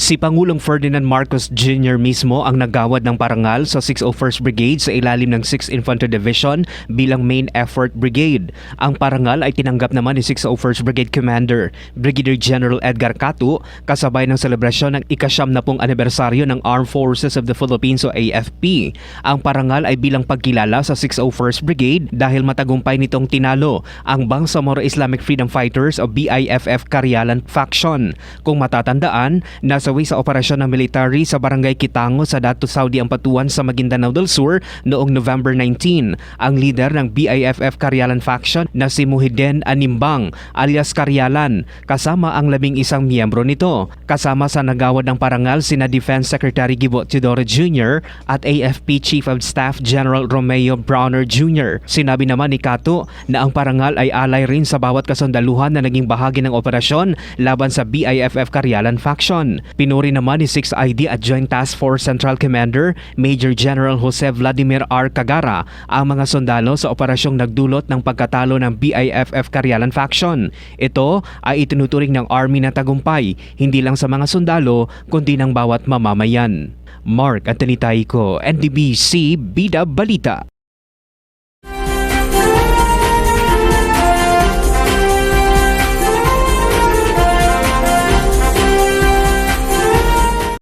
Si Pangulong Ferdinand Marcos Jr. mismo ang naggawad ng parangal sa 601st Brigade sa ilalim ng 6th Infantry Division bilang Main Effort Brigade. Ang parangal ay tinanggap naman ni 601st Brigade Commander Brigadier General Edgar Catu kasabay ng selebrasyon ng ika-70 anibersaryo ng Armed Forces of the Philippines o AFP. Ang parangal ay bilang pagkilala sa 601st Brigade dahil matagumpay nitong tinalo ang Bangsamoro Islamic Freedom Fighters o BIFF Carialan Faction. Kung matatandaan, nasawi sa operasyon ng military sa Barangay Kitango sa Dato Saudi Ampatuan sa Maguindanao del Sur noong November 19. Ang leader ng BIFF Carialan Faction na si Muhyiddin Animbang alias Carialan kasama ang 11 miyembro nito. Kasama sa nagawad ng parangal sina Defense Secretary Gibo Teodoro Jr. at AFP Chief of Staff General Romeo Browner Jr. Sinabi naman ni Catu na ang parangal ay alay rin sa bawat kasundaluhan na naging bahagi ng operasyon laban sa BIFF Carialan Faction. Pinuri naman ni 6ID at Joint Task Force Central Commander Major General Jose Vladimir R. Cagara ang mga sundalo sa operasyong nagdulot ng pagkatalo ng BIFF Carialan Faction. Ito ay itinuturing ng Army na tagumpay hindi lang sa mga sundalo kundi ng bawat mamamayan. Mark Antonitayco, NDBC Bida Balita.